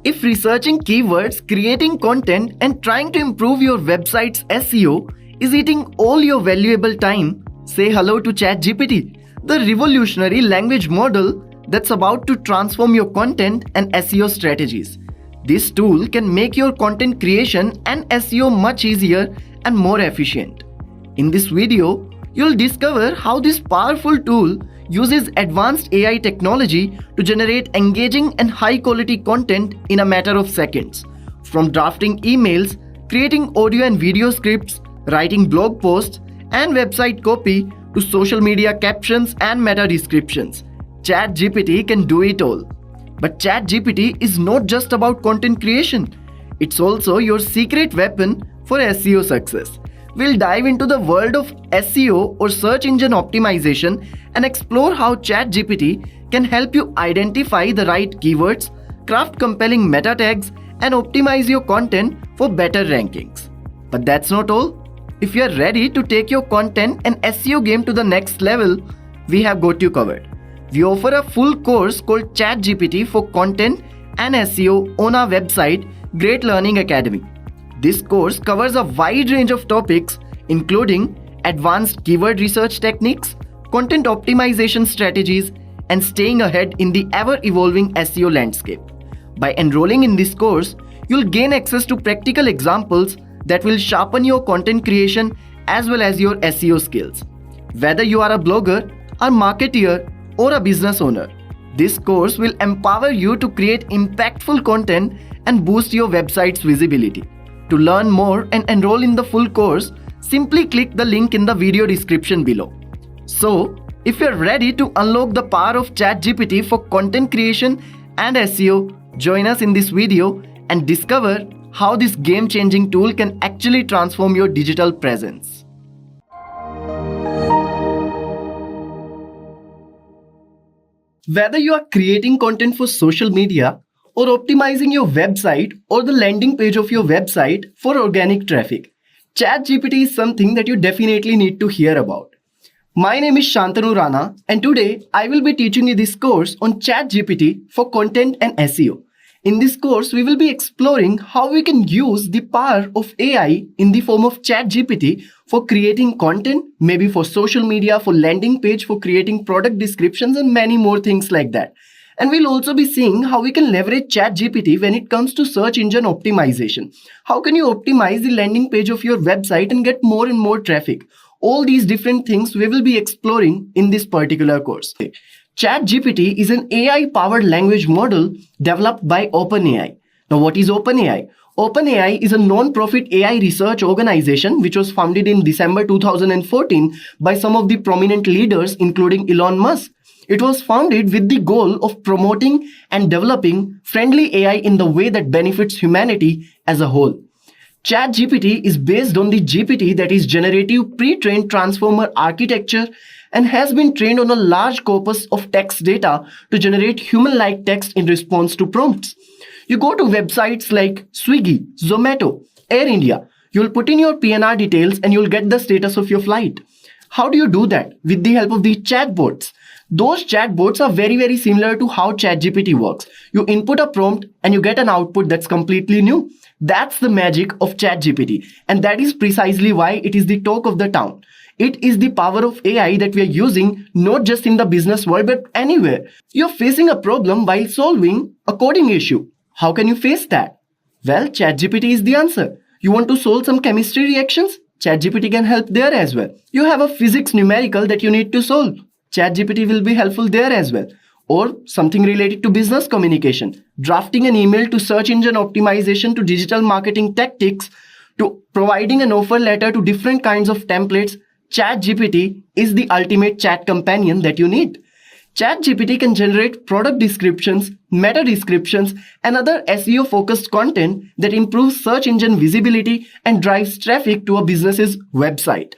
If researching keywords, creating content, and trying to improve your website's SEO is eating all your valuable time, say hello to ChatGPT, the revolutionary language model that's about to transform your content and SEO strategies. This tool can make your content creation and SEO much easier and more efficient. In this video, you'll discover how this powerful tool uses advanced AI technology to generate engaging and high-quality content in a matter of seconds. From drafting emails, creating audio and video scripts, writing blog posts, and website copy to social media captions and meta descriptions, ChatGPT can do it all. But ChatGPT is not just about content creation. It's also your secret weapon for SEO success. We'll dive into the world of SEO or search engine optimization and explore how ChatGPT can help you identify the right keywords, craft compelling meta tags, and optimize your content for better rankings. But that's not all. If you're ready to take your content and SEO game to the next level, we have got you covered. We offer a full course called ChatGPT for Content and SEO on our website, Great Learning Academy. This course covers a wide range of topics including advanced keyword research techniques, content optimization strategies, and staying ahead in the ever-evolving SEO landscape. By enrolling in this course, you'll gain access to practical examples that will sharpen your content creation as well as your SEO skills. Whether you are a blogger, a marketer, or a business owner, this course will empower you to create impactful content and boost your website's visibility. To learn more and enroll in the full course, simply click the link in the video description below. So, if you're ready to unlock the power of ChatGPT for content creation and SEO, join us in this video and discover how this game-changing tool can actually transform your digital presence. Whether you are creating content for social media or optimizing your website or the landing page of your website for organic traffic, ChatGPT is something that you definitely need to hear about. My name is Shantanu Rana, and today I will be teaching you this course on ChatGPT for content and SEO. In this course, we will be exploring how we can use the power of AI in the form of ChatGPT for creating content, maybe for social media, for landing page, for creating product descriptions, and many more things like that. And we'll also be seeing how we can leverage ChatGPT when it comes to search engine optimization. How can you optimize the landing page of your website and get more and more traffic? All these different things we will be exploring in this particular course. ChatGPT is an AI-powered language model developed by OpenAI. Now, what is OpenAI? OpenAI is a non-profit AI research organization which was founded in December 2014 by some of the prominent leaders, including Elon Musk. It was founded with the goal of promoting and developing friendly AI in the way that benefits humanity as a whole. ChatGPT is based on the GPT, that is generative pre-trained transformer architecture, and has been trained on a large corpus of text data to generate human-like text in response to prompts. You go to websites like Swiggy, Zomato, Air India, you'll put in your PNR details and you'll get the status of your flight. How do you do that? With the help of the chatbots. Those chatbots are very similar to how ChatGPT works. You input a prompt and you get an output that's completely new. That's the magic of ChatGPT, and that is precisely why it is the talk of the town. It is the power of AI that we are using not just in the business world but anywhere. You're facing a problem while solving a coding issue. How can you face that? Well, ChatGPT is the answer. You want to solve some chemistry reactions? ChatGPT can help there as well. You have a physics numerical that you need to solve. ChatGPT will be helpful there as well. Or something related to business communication, drafting an email, to search engine optimization, to digital marketing tactics, to providing an offer letter, to different kinds of templates. ChatGPT is the ultimate chat companion that you need. ChatGPT can generate product descriptions, meta descriptions, and other SEO-focused content that improves search engine visibility and drives traffic to a business's website.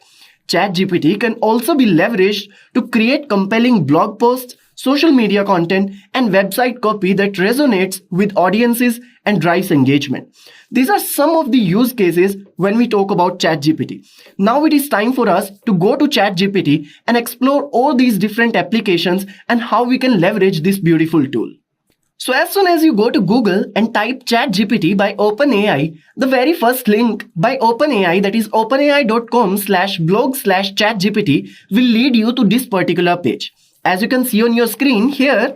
ChatGPT can also be leveraged to create compelling blog posts, social media content, and website copy that resonates with audiences and drives engagement. These are some of the use cases when we talk about ChatGPT. Now it is time for us to go to ChatGPT and explore all these different applications and how we can leverage this beautiful tool. So as soon as you go to Google and type ChatGPT by OpenAI, the very first link by OpenAI, that is openai.com/blog/ChatGPT, will lead you to this particular page. As you can see on your screen here,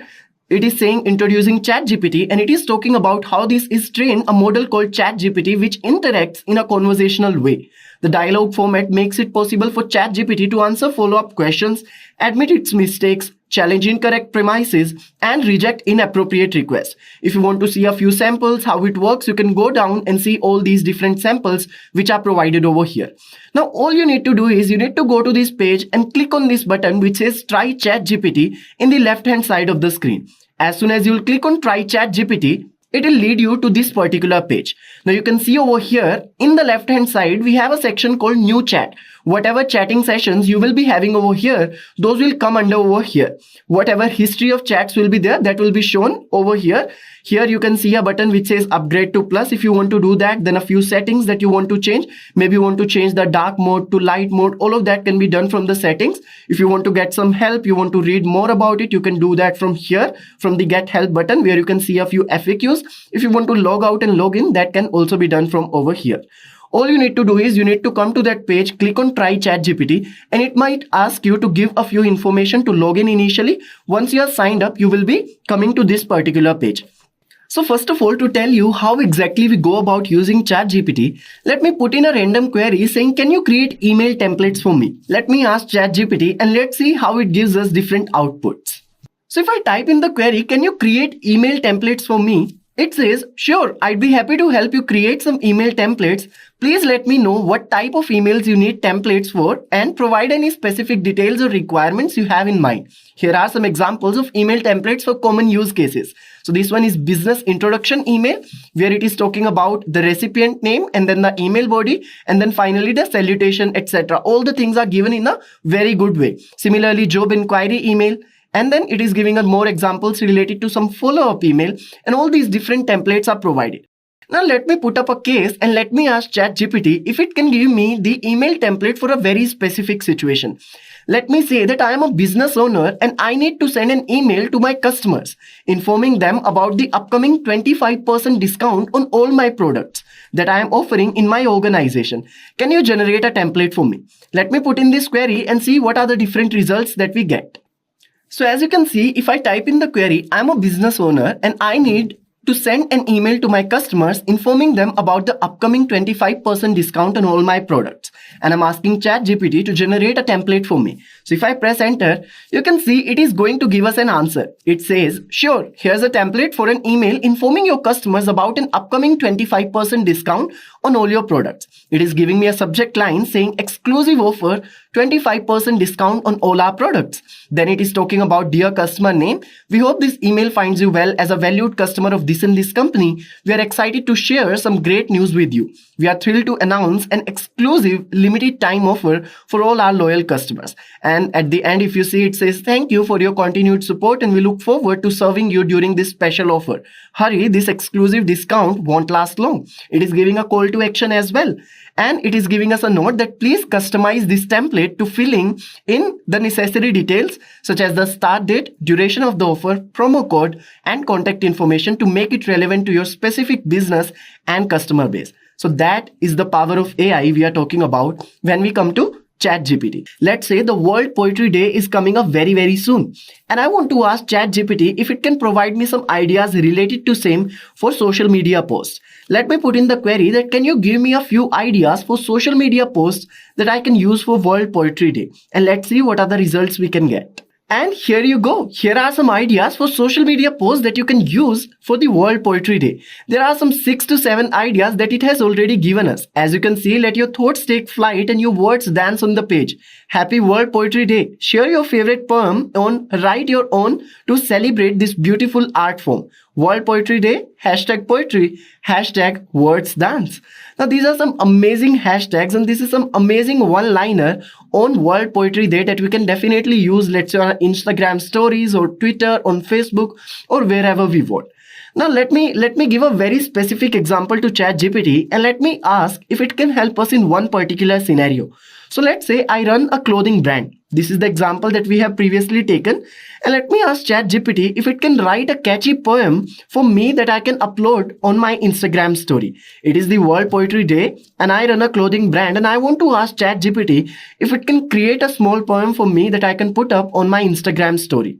it is saying introducing ChatGPT, and it is talking about how this is trained a model called ChatGPT which interacts in a conversational way. The dialogue format makes it possible for ChatGPT to answer follow-up questions, admit its mistakes, challenge incorrect premises, and reject inappropriate requests. If you want to see a few samples how it works, you can go down and see all these different samples which are provided over here. Now all you need to do is you need to go to this page and click on this button which says Try ChatGPT in the left hand side of the screen. As soon as you will click on Try ChatGPT, it will lead you to this particular page. Now you can see over here in the left hand side we have a section called New Chat. Whatever chatting sessions you will be having over here, those will come under over here. Whatever history of chats will be there, that will be shown over here. Here you can see a button which says Upgrade to Plus. If you want to do that, then a few settings that you want to change. Maybe you want to change the dark mode to light mode. All of that can be done from the settings. If you want to get some help, you want to read more about it, you can do that from here, from the Get Help button where you can see a few FAQs. If you want to log out and log in, that can also be done from over here. All you need to do is you need to come to that page, click on Try ChatGPT, and it might ask you to give a few information to log in initially. Once you are signed up, you will be coming to this particular page. So first of all, to tell you how exactly we go about using ChatGPT, let me put in a random query saying, can you create email templates for me? Let me ask ChatGPT and let's see how it gives us different outputs. So if I type in the query, can you create email templates for me? It says, sure, I'd be happy to help you create some email templates. Please let me know what type of emails you need templates for and provide any specific details or requirements you have in mind. Here are some examples of email templates for common use cases. So this one is business introduction email, where it is talking about the recipient name and then the email body and then finally the salutation, etc. All the things are given in a very good way. Similarly, job inquiry email. And then it is giving us more examples related to some follow-up email, and all these different templates are provided. Now let me put up a case and let me ask ChatGPT if it can give me the email template for a very specific situation. Let me say that I am a business owner and I need to send an email to my customers informing them about the upcoming 25% discount on all my products that I am offering in my organization. Can you generate a template for me? Let me put in this query and see what are the different results that we get. So as you can see, if I type in the query, I'm a business owner and I need to send an email to my customers informing them about the upcoming 25% discount on all my products. And I'm asking ChatGPT to generate a template for me. So if I press enter, you can see it is going to give us an answer. It says, sure, here's a template for an email informing your customers about an upcoming 25% discount on all your products. It is giving me a subject line saying exclusive offer, 25% discount on all our products. Then it is talking about dear customer name. We hope this email finds you well as a valued customer of this and this company. We are excited to share some great news with you. We are thrilled to announce an exclusive limited time offer for all our loyal customers. And at the end, if you see, it says, thank you for your continued support and we look forward to serving you during this special offer. Hurry, this exclusive discount won't last long. It is giving a call to action as well. And it is giving us a note that please customize this template to filling in the necessary details such as the start date, duration of the offer, promo code, and contact information to make it relevant to your specific business and customer base. So that is the power of AI we are talking about when we come to ChatGPT. Let's say the World Poetry Day is coming up very, very soon. And I want to ask ChatGPT if it can provide me some ideas related to same for social media posts. Let me put in the query that can you give me a few ideas for social media posts that I can use for World Poetry Day. And let's see what are the results we can get. And here you go. Here are some ideas for social media posts that you can use for the World Poetry Day. There are some 6 to 7 ideas that it has already given us. As you can see, let your thoughts take flight and your words dance on the page. Happy World Poetry Day. Share your favorite poem on Write Your Own to celebrate this beautiful art form. World Poetry Day, hashtag poetry, hashtag words dance. Now these are some amazing hashtags and this is some amazing one-liner on World Poetry Day that we can definitely use, let's say on Instagram stories or Twitter, on Facebook or wherever we want. Now let me give a very specific example to ChatGPT and let me ask if it can help us in one particular scenario. So let's say I run a clothing brand. This is the example that we have previously taken. And let me ask ChatGPT if it can write a catchy poem for me that I can upload on my Instagram story. It is the World Poetry Day and I run a clothing brand and I want to ask ChatGPT if it can create a small poem for me that I can put up on my Instagram story.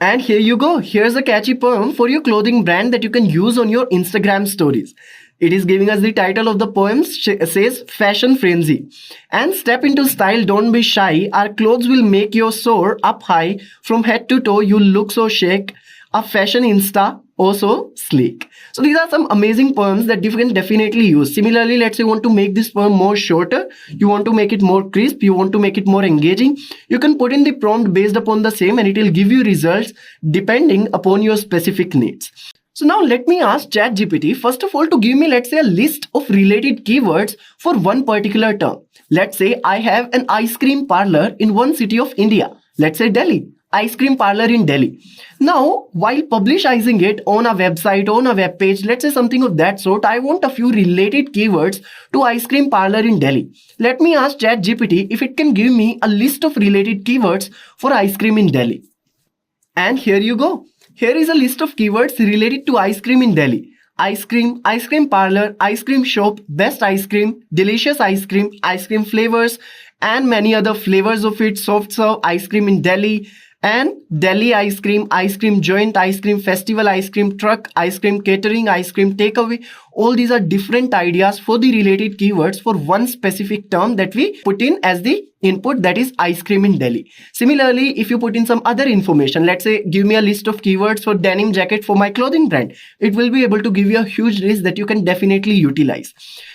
And here you go. Here's a catchy poem for your clothing brand that you can use on your Instagram stories. It is giving us the title of the poem says Fashion Frenzy. And step into style, don't be shy. Our clothes will make you soar up high. From head to toe, you look so chic. A fashion insta, oh so sleek. So these are some amazing poems that you can definitely use. Similarly, let's say you want to make this poem more shorter, you want to make it more crisp, you want to make it more engaging, you can put in the prompt based upon the same and it will give you results depending upon your specific needs. So now let me ask ChatGPT first of all to give me, let's say, a list of related keywords for one particular term. Let's say I have an ice cream parlor in one city of India. Let's say Delhi. Ice cream parlor in Delhi. Now, while publicizing it on a website, on a web page, let's say something of that sort, I want a few related keywords to ice cream parlor in Delhi. Let me ask ChatGPT if it can give me a list of related keywords for ice cream in Delhi. And here you go. Here is a list of keywords related to ice cream in Delhi. Ice cream parlor, ice cream shop, best ice cream, delicious ice cream flavors, and many other flavors of it, soft serve ice cream in Delhi, and Delhi ice cream joint, ice cream festival, ice cream truck, ice cream catering, ice cream takeaway. All these are different ideas for the related keywords for one specific term that we put in as the input, that is ice cream in Delhi. Similarly, if you put in some other information, let's say give me a list of keywords for denim jacket for my clothing brand, it will be able to give you a huge list that you can definitely utilize.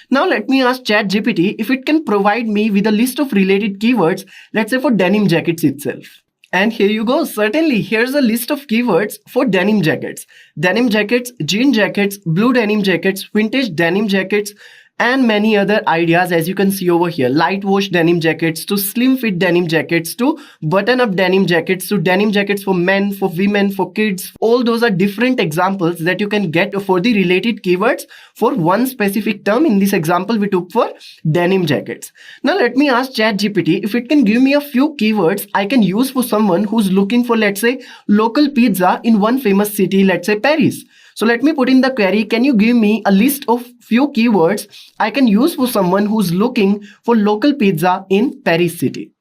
Now let me ask ChatGPT if it can provide me with a list of related keywords, let's say for denim jackets itself. And here you go. Certainly, here's a list of keywords for denim jackets. Denim jackets, jean jackets, blue denim jackets, vintage denim jackets, and many other ideas as you can see over here. Light wash denim jackets to slim fit denim jackets to button up denim jackets to denim jackets for men, for women, for kids. All those are different examples that you can get for the related keywords for one specific term. In this example we took for denim jackets. Now let me ask ChatGPT if it can give me a few keywords I can use for someone who's looking for, let's say, local pizza in one famous city, let's say Paris. So let me put in the query, can you give me a list of few keywords I can use for someone who's looking for local pizza in Paris city?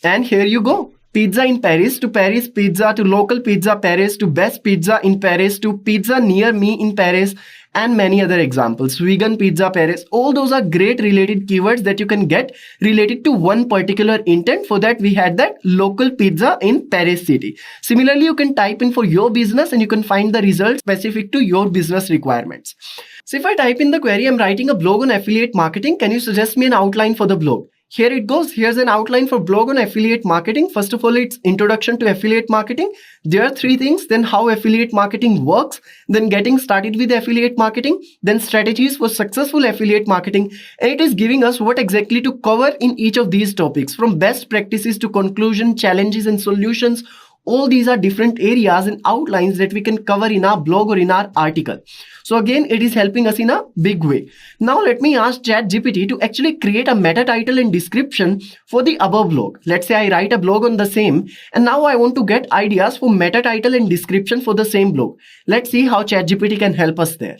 And here you go. Pizza in Paris to Paris pizza to local pizza Paris to best pizza in Paris to pizza near me in Paris, and many other examples. Vegan pizza Paris. All those are great related keywords that you can get related to one particular intent. For that we had that local pizza in Paris city. Similarly, you can type in for your business and you can find the results specific to your business requirements. So if I type in the query, I'm writing a blog on affiliate marketing. Can you suggest me an outline for the blog? Here it goes. Here's an outline for blog on affiliate marketing. First of all, it's introduction to affiliate marketing. There are three things. Then how affiliate marketing works. Then getting started with affiliate marketing. Then strategies for successful affiliate marketing. And it is giving us what exactly to cover in each of these topics, from best practices to conclusion, challenges and solutions. All these are different areas and outlines that we can cover in our blog or in our article. So again, it is helping us in a big way. Now let me ask ChatGPT to actually create a meta title and description for the above blog. Let's say I write a blog on the same, and now I want to get ideas for meta title and description for the same blog. Let's see how ChatGPT can help us there.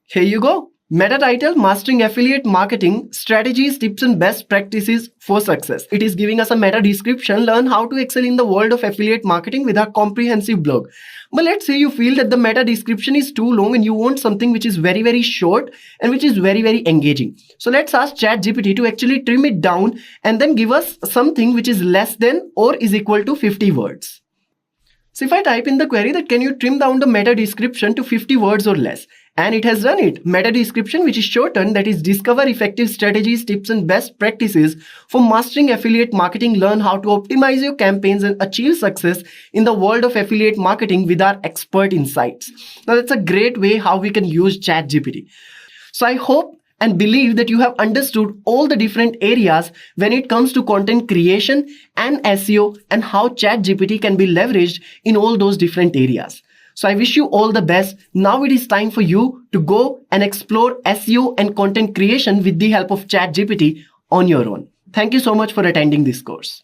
Here you go. Meta title, Mastering Affiliate Marketing, Strategies, Tips and Best Practices for Success. It is giving us a meta description, learn how to excel in the world of affiliate marketing with our comprehensive blog. But let's say you feel that the meta description is too long and you want something which is very, very short and which is very, very engaging. So let's ask ChatGPT to actually trim it down and then give us something which is less than or is equal to 50 words. So if I type in the query that can you trim down the meta description to 50 words or less, and it has done it. Meta description, which is shortened, that is discover effective strategies, tips and best practices for mastering affiliate marketing. Learn how to optimize your campaigns and achieve success in the world of affiliate marketing with our expert insights. Now that's a great way how we can use ChatGPT. So I hope and believe that you have understood all the different areas when it comes to content creation and SEO and how ChatGPT can be leveraged in all those different areas. So I wish you all the best. Now it is time for you to go and explore SEO and content creation with the help of ChatGPT on your own. Thank you so much for attending this course.